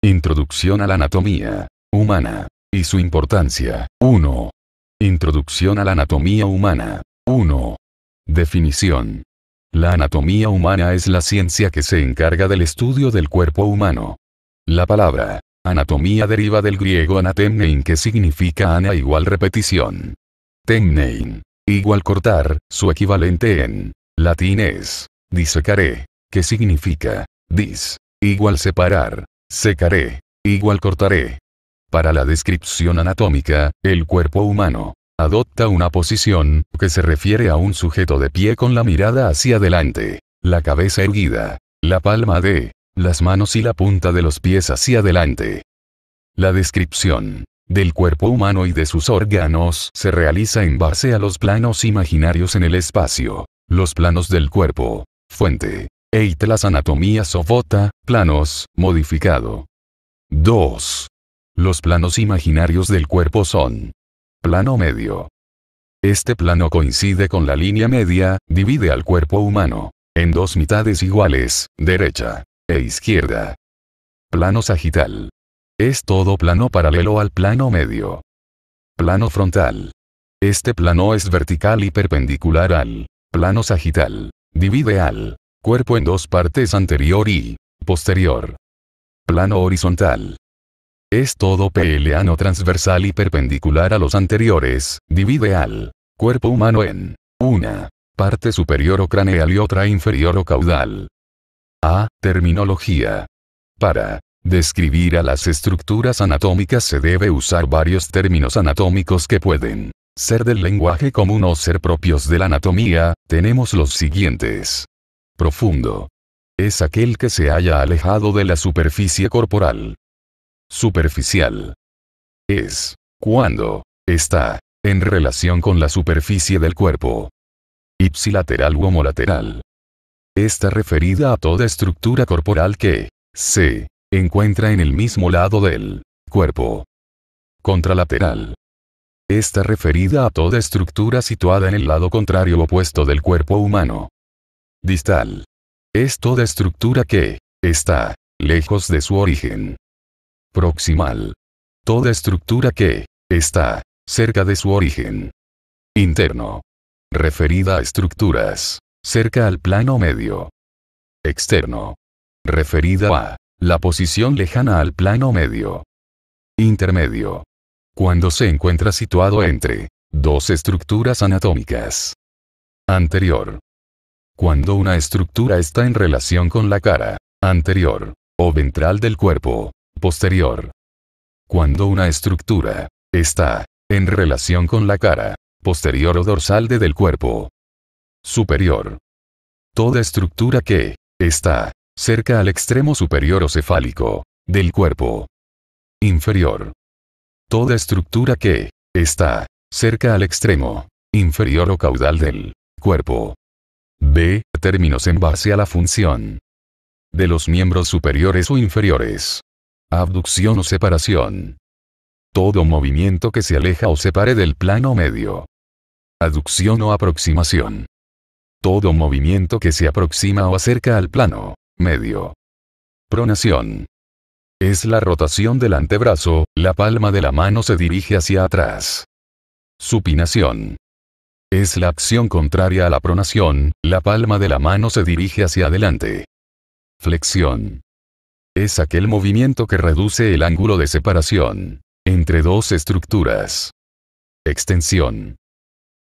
Introducción a la anatomía humana y su importancia. 1. Introducción a la anatomía humana. 1. Definición. La anatomía humana es la ciencia que se encarga del estudio del cuerpo humano. La palabra anatomía deriva del griego anatemnein, que significa ana igual repetición. Temnein igual cortar, su equivalente en latín es disecare, que significa dis igual separar, secaré igual cortaré. Para la descripción anatómica, el cuerpo humano adopta una posición que se refiere a un sujeto de pie con la mirada hacia adelante, la cabeza erguida, la palma de las manos y la punta de los pies hacia adelante. La descripción del cuerpo humano y de sus órganos se realiza en base a los planos imaginarios en el espacio, los planos del cuerpo, fuente, las anatomías o vota, planos, modificado. 2. Los planos imaginarios del cuerpo son: plano medio. Este plano coincide con la línea media, divide al cuerpo humano en dos mitades iguales, derecha e izquierda. Plano sagital. Es todo plano paralelo al plano medio. Plano frontal. Este plano es vertical y perpendicular al plano sagital. Divide al cuerpo en dos partes, anterior y posterior. Plano horizontal. Es todo plano transversal y perpendicular a los anteriores, divide al cuerpo humano en una parte superior o craneal y otra inferior o caudal. Terminología. Para describir a las estructuras anatómicas se debe usar varios términos anatómicos que pueden ser del lenguaje común o ser propios de la anatomía. Tenemos los siguientes. Profundo. Es aquel que se haya alejado de la superficie corporal. Superficial. Es cuando está en relación con la superficie del cuerpo. Ipsilateral u homolateral. Está referida a toda estructura corporal que se encuentra en el mismo lado del cuerpo. Contralateral. Está referida a toda estructura situada en el lado contrario o opuesto del cuerpo humano. Distal. Es toda estructura que está lejos de su origen. Proximal. Toda estructura que está cerca de su origen. Interno. Referida a estructuras cerca al plano medio. Externo. Referida a la posición lejana al plano medio. Intermedio. Cuando se encuentra situado entre dos estructuras anatómicas. Anterior. Cuando una estructura está en relación con la cara anterior o ventral del cuerpo. Posterior. Cuando una estructura está en relación con la cara posterior o dorsal del cuerpo. Superior. Toda estructura que está cerca al extremo superior o cefálico del cuerpo. Inferior. Toda estructura que está cerca al extremo inferior o caudal del cuerpo. Términos en base a la función de los miembros superiores o inferiores. Abducción o separación. Todo movimiento que se aleja o separe del plano medio. Aducción o aproximación. Todo movimiento que se aproxima o acerca al plano medio. Pronación. Es la rotación del antebrazo, la palma de la mano se dirige hacia atrás. Supinación. Es la acción contraria a la pronación, la palma de la mano se dirige hacia adelante. Flexión. Es aquel movimiento que reduce el ángulo de separación entre dos estructuras. Extensión.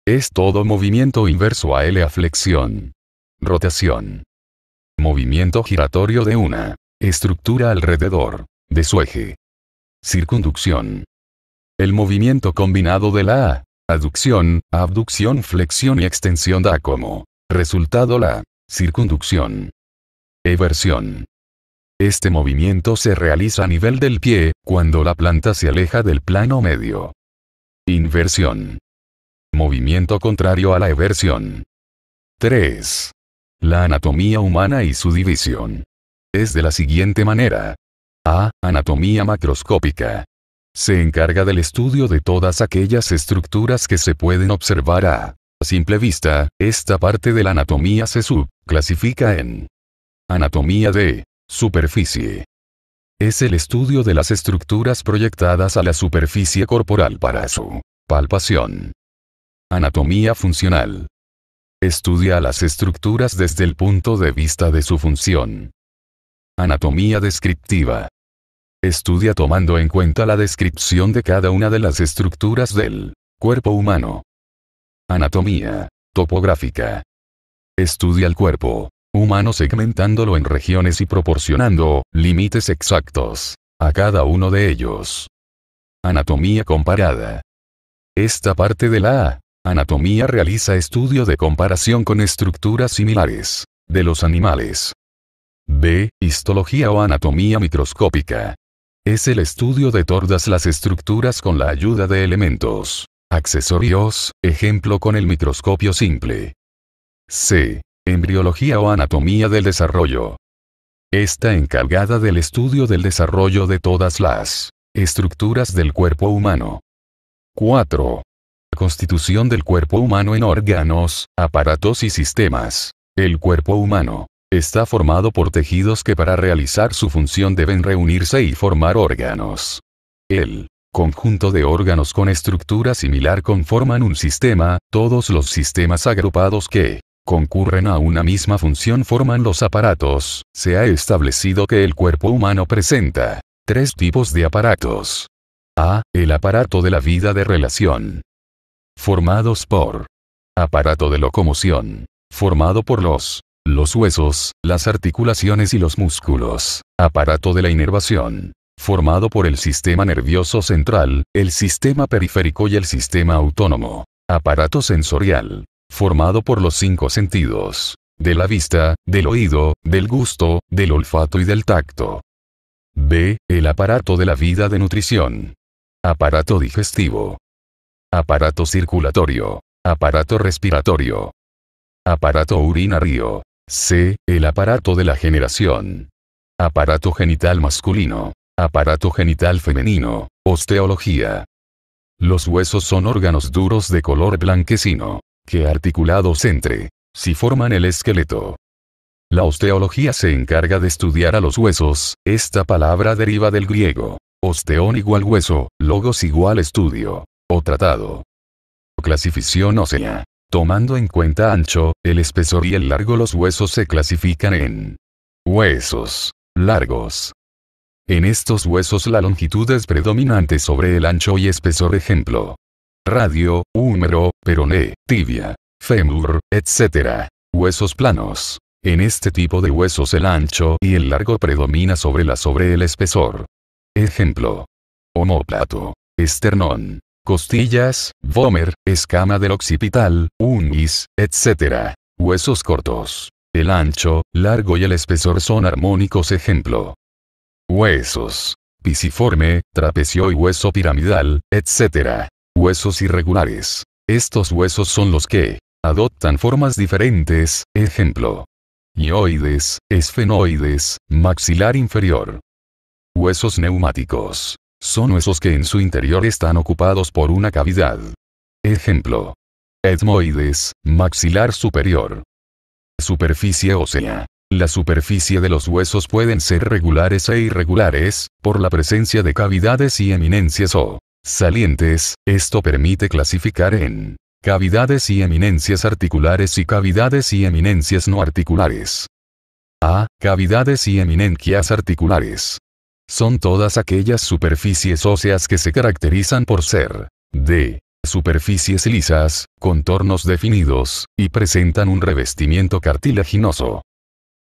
Es todo movimiento inverso a la flexión. Rotación. Movimiento giratorio de una estructura alrededor de su eje. Circunducción. El movimiento combinado de la aducción, abducción, flexión y extensión da como resultado la circunducción. Eversión. Este movimiento se realiza a nivel del pie, cuando la planta se aleja del plano medio. Inversión. Movimiento contrario a la eversión. 3. La anatomía humana y su división. Es de la siguiente manera. Anatomía macroscópica. Se encarga del estudio de todas aquellas estructuras que se pueden observar a simple vista. Esta parte de la anatomía se subclasifica en anatomía de superficie. Es el estudio de las estructuras proyectadas a la superficie corporal para su palpación. Anatomía funcional. Estudia las estructuras desde el punto de vista de su función. Anatomía descriptiva. Estudia tomando en cuenta la descripción de cada una de las estructuras del cuerpo humano. Anatomía topográfica. Estudia el cuerpo humano segmentándolo en regiones y proporcionando límites exactos a cada uno de ellos. Anatomía comparada. Esta parte de la anatomía realiza estudio de comparación con estructuras similares de los animales. B. Histología o anatomía microscópica. Es el estudio de todas las estructuras con la ayuda de elementos accesorios, ejemplo con el microscopio simple. C. Embriología o anatomía del desarrollo. Está encargada del estudio del desarrollo de todas las estructuras del cuerpo humano. 4. Constitución del cuerpo humano en órganos, aparatos y sistemas. El cuerpo humano está formado por tejidos que para realizar su función deben reunirse y formar órganos. El conjunto de órganos con estructura similar conforman un sistema, todos los sistemas agrupados que concurren a una misma función forman los aparatos. Se ha establecido que el cuerpo humano presenta 3 tipos de aparatos. A. El aparato de la vida de relación. Formados por aparato de locomoción. Formado por los huesos, las articulaciones y los músculos. Aparato de la inervación. Formado por el sistema nervioso central, el sistema periférico y el sistema autónomo. Aparato sensorial. Formado por los 5 sentidos. De la vista, del oído, del gusto, del olfato y del tacto. B. El aparato de la vida de nutrición. Aparato digestivo. Aparato circulatorio. Aparato respiratorio. Aparato urinario. C. El aparato de la generación. Aparato genital masculino. Aparato genital femenino. Osteología. Los huesos son órganos duros de color blanquecino, que articulados entre sí forman el esqueleto. La osteología se encarga de estudiar a los huesos. Esta palabra deriva del griego. Osteón igual hueso, logos igual estudio, o tratado. Clasificación ósea. Tomando en cuenta ancho, el espesor y el largo, los huesos se clasifican en huesos largos. En estos huesos la longitud es predominante sobre el ancho y espesor, ejemplo: radio, húmero, peroné, tibia, fémur, etc. Huesos planos. En este tipo de huesos el ancho y el largo predomina sobre el espesor. Ejemplo: omóplato, esternón, costillas, vómer, escama del occipital, unguis, etc. Huesos cortos. El ancho, largo y el espesor son armónicos, ejemplo: huesos pisiforme, trapecio y hueso piramidal, etc. Huesos irregulares. Estos huesos son los que adoptan formas diferentes, ejemplo: hioides, esfenoides, maxilar inferior. Huesos neumáticos. Son huesos que en su interior están ocupados por una cavidad. Ejemplo: etmoides, maxilar superior. Superficie ósea. La superficie de los huesos pueden ser regulares e irregulares, por la presencia de cavidades y eminencias o salientes. Esto permite clasificar en cavidades y eminencias articulares y cavidades y eminencias no articulares. A. Cavidades y eminencias articulares. Son todas aquellas superficies óseas que se caracterizan por ser de superficies lisas, contornos definidos, y presentan un revestimiento cartilaginoso.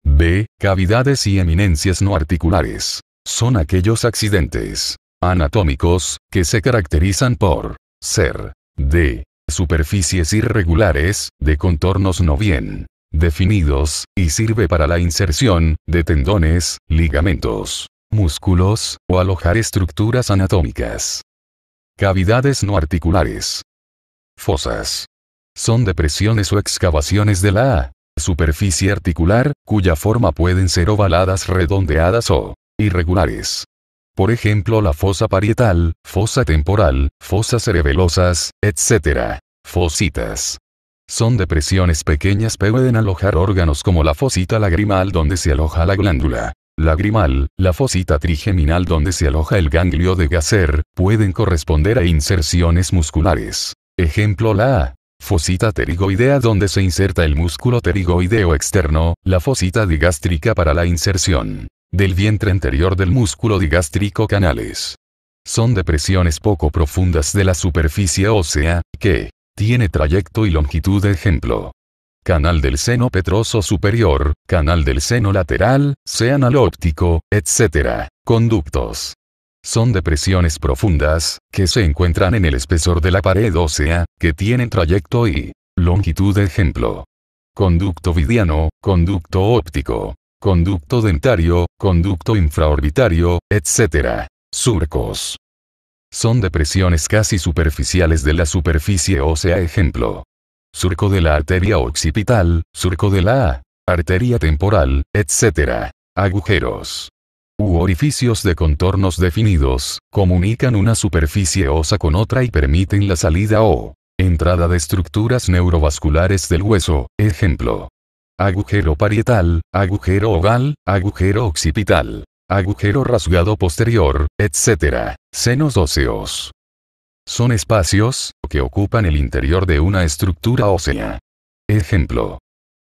B. Cavidades y eminencias no articulares. Son aquellos accidentes anatómicos que se caracterizan por ser de superficies irregulares, de contornos no bien definidos, y sirve para la inserción de tendones, ligamentos, músculos, o alojar estructuras anatómicas. Cavidades no articulares. Fosas. Son depresiones o excavaciones de la superficie articular, cuya forma pueden ser ovaladas, redondeadas o irregulares. Por ejemplo, la fosa parietal, fosa temporal, fosas cerebelosas, etc. Fositas. Son depresiones pequeñas, pueden alojar órganos como la fosita lagrimal donde se aloja la glándula lagrimal, la fosita trigeminal donde se aloja el ganglio de Gasser, pueden corresponder a inserciones musculares. Ejemplo: la fosita pterigoidea donde se inserta el músculo pterigoideo externo, la fosita digástrica para la inserción del vientre anterior del músculo digástrico canales. Son depresiones poco profundas de la superficie ósea, que tiene trayecto y longitud. Ejemplo: canal del seno petroso superior, canal del seno lateral, canal óptico, etc. Conductos. Son depresiones profundas, que se encuentran en el espesor de la pared ósea, que tienen trayecto y longitud. Ejemplo: conducto vidiano, conducto óptico, conducto dentario, conducto infraorbitario, etc. Surcos. Son depresiones casi superficiales de la superficie ósea. Ejemplo: surco de la arteria occipital, surco de la arteria temporal, etc. Agujeros u orificios de contornos definidos, comunican una superficie ósea con otra y permiten la salida o entrada de estructuras neurovasculares del hueso. Ejemplo: agujero parietal, agujero oval, agujero occipital, agujero rasgado posterior, etc. Senos óseos. Son espacios que ocupan el interior de una estructura ósea. Ejemplo: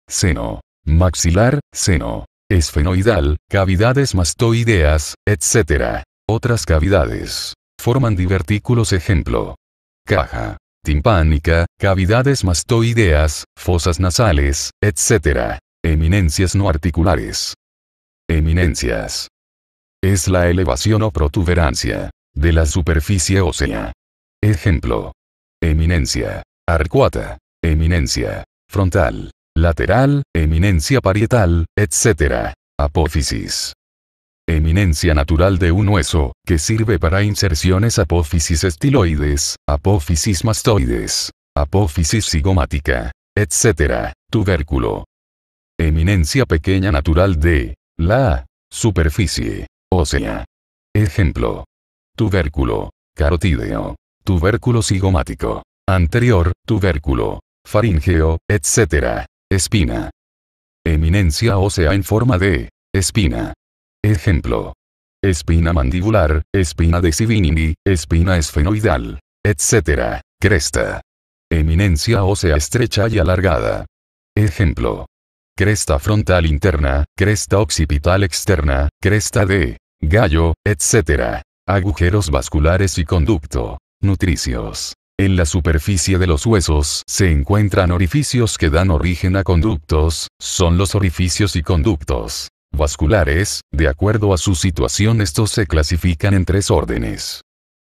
seno maxilar, seno esfenoidal, cavidades mastoideas, etc. Otras cavidades forman divertículos. Ejemplo: caja timpánica, cavidades mastoideas, fosas nasales, etc. Eminencias no articulares. Eminencias. Es la elevación o protuberancia de la superficie ósea. Ejemplo: eminencia arcuata, eminencia frontal, lateral, eminencia parietal, etc. Apófisis. Eminencia natural de un hueso, que sirve para inserciones: apófisis estiloides, apófisis mastoides, apófisis cigomática, etc. Tubérculo. Eminencia pequeña natural de la superficie ósea. Ejemplo: tubérculo carotídeo, tubérculo cigomático anterior, tubérculo faríngeo, etc. Espina. Eminencia ósea en forma de espina. Ejemplo: espina mandibular, espina de Sibinini, espina esfenoidal, etc. Cresta. Eminencia ósea estrecha y alargada. Ejemplo: cresta frontal interna, cresta occipital externa, cresta de gallo, etc. Agujeros vasculares y conducto nutricios. En la superficie de los huesos se encuentran orificios que dan origen a conductos, son los orificios y conductos vasculares. De acuerdo a su situación, estos se clasifican en 3 órdenes.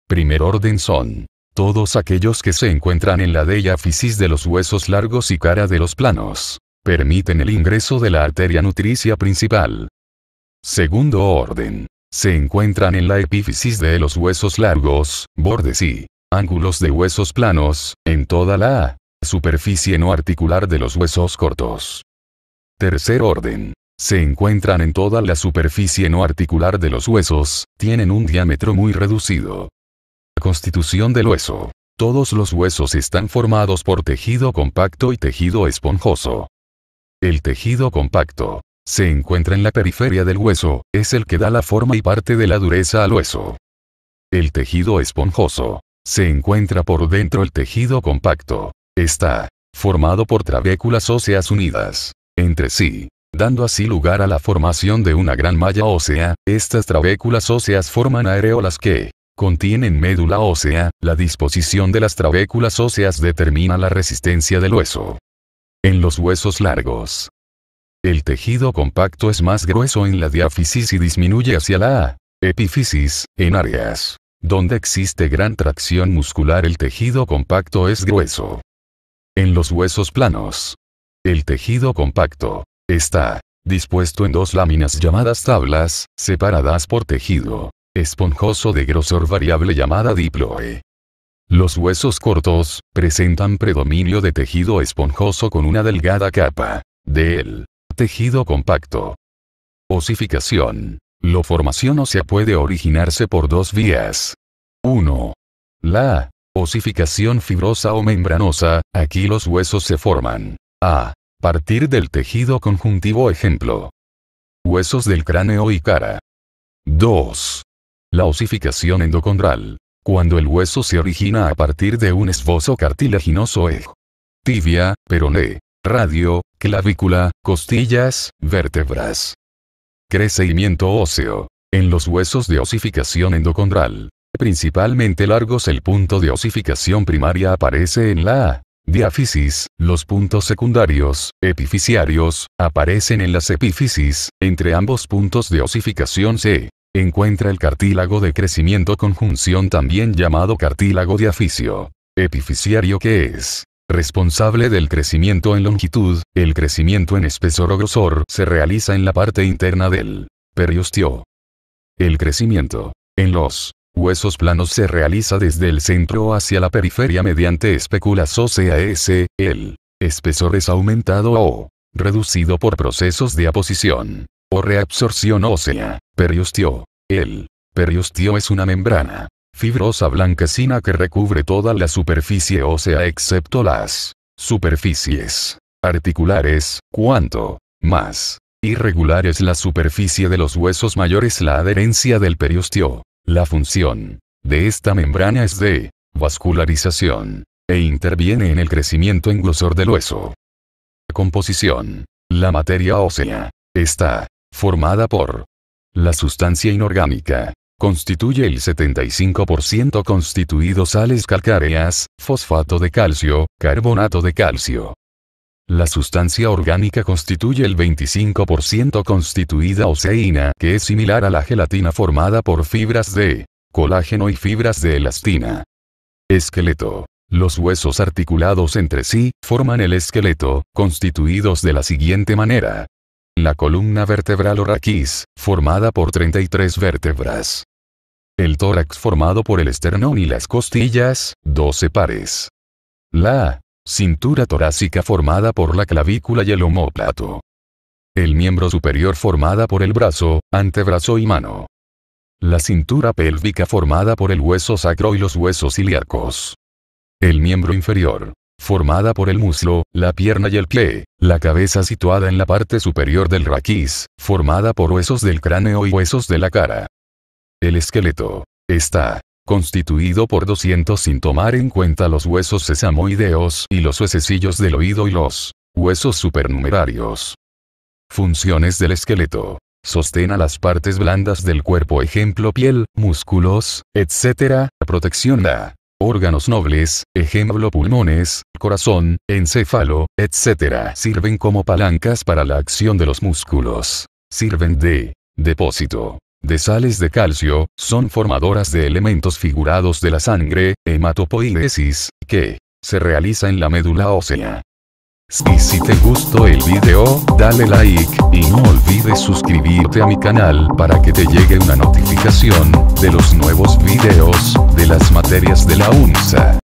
Primer orden son todos aquellos que se encuentran en la diáfisis de los huesos largos y cara de los planos. Permiten el ingreso de la arteria nutricia principal. Segundo orden. Se encuentran en la epífisis de los huesos largos, bordes y ángulos de huesos planos, en toda la superficie no articular de los huesos cortos. Tercer orden. Se encuentran en toda la superficie no articular de los huesos, tienen un diámetro muy reducido. Constitución del hueso. Todos los huesos están formados por tejido compacto y tejido esponjoso. El tejido compacto se encuentra en la periferia del hueso, es el que da la forma y parte de la dureza al hueso. El tejido esponjoso se encuentra por dentro. El tejido compacto está formado por trabéculas óseas unidas entre sí, dando así lugar a la formación de una gran malla ósea. Estas trabéculas óseas forman areolas que contienen médula ósea. La disposición de las trabéculas óseas determina la resistencia del hueso. En los huesos largos, el tejido compacto es más grueso en la diáfisis y disminuye hacia la epífisis. En áreas donde existe gran tracción muscular, el tejido compacto es grueso. En los huesos planos, el tejido compacto está dispuesto en 2 láminas llamadas tablas, separadas por tejido esponjoso de grosor variable llamada diploe. Los huesos cortos presentan predominio de tejido esponjoso con una delgada capa del tejido compacto. Osificación. La formación ósea puede originarse por 2 vías. 1. La osificación fibrosa o membranosa. Aquí los huesos se forman a partir del tejido conjuntivo. Ejemplo: huesos del cráneo y cara. 2. La osificación endocondral. Cuando el hueso se origina a partir de un esbozo cartilaginoso tibia, peroné, radio, clavícula, costillas, vértebras. Crecimiento óseo. En los huesos de osificación endocondral, principalmente largos, el punto de osificación primaria aparece en la diáfisis, los puntos secundarios, epifisiarios, aparecen en las epífisis. Entre ambos puntos de osificación se encuentra el cartílago de crecimiento conjunción, también llamado cartílago diafisio epifisiario, que es responsable del crecimiento en longitud. El crecimiento en espesor o grosor se realiza en la parte interna del periostio. El crecimiento en los huesos planos se realiza desde el centro hacia la periferia mediante espéculas óseas. El espesor es aumentado o reducido por procesos de aposición o reabsorción ósea. Periostio. El periostio es una membrana fibrosa blanquecina que recubre toda la superficie ósea excepto las superficies articulares. Cuanto más irregular es la superficie de los huesos, mayor es la adherencia del periostio. La función de esta membrana es de vascularización e interviene en el crecimiento en grosor del hueso. Composición. La materia ósea está formada por la sustancia inorgánica. Constituye el 75% constituido sales calcáreas, fosfato de calcio, carbonato de calcio. La sustancia orgánica constituye el 25% constituida oseína, que es similar a la gelatina, formada por fibras de colágeno y fibras de elastina. Esqueleto. Los huesos articulados entre sí forman el esqueleto, constituidos de la siguiente manera. La columna vertebral o raquis, formada por 33 vértebras. El tórax, formado por el esternón y las costillas, 12 pares. La cintura torácica, formada por la clavícula y el omóplato. El miembro superior, formada por el brazo, antebrazo y mano. La cintura pélvica, formada por el hueso sacro y los huesos ilíacos. El miembro inferior, formada por el muslo, la pierna y el pie. La cabeza, situada en la parte superior del raquis, formada por huesos del cráneo y huesos de la cara. El esqueleto está constituido por 200 sin tomar en cuenta los huesos sesamoideos y los huesecillos del oído y los huesos supernumerarios. Funciones del esqueleto. Sostén a las partes blandas del cuerpo, ejemplo piel, músculos, etc. Protección a órganos nobles, ejemplo pulmones, corazón, encéfalo, etc. Sirven como palancas para la acción de los músculos. Sirven de depósito de sales de calcio, son formadoras de elementos figurados de la sangre, hematopoiesis, que se realiza en la médula ósea. Y si te gustó el video, dale like, y no olvides suscribirte a mi canal para que te llegue una notificación de los nuevos videos de las materias de la UNSA.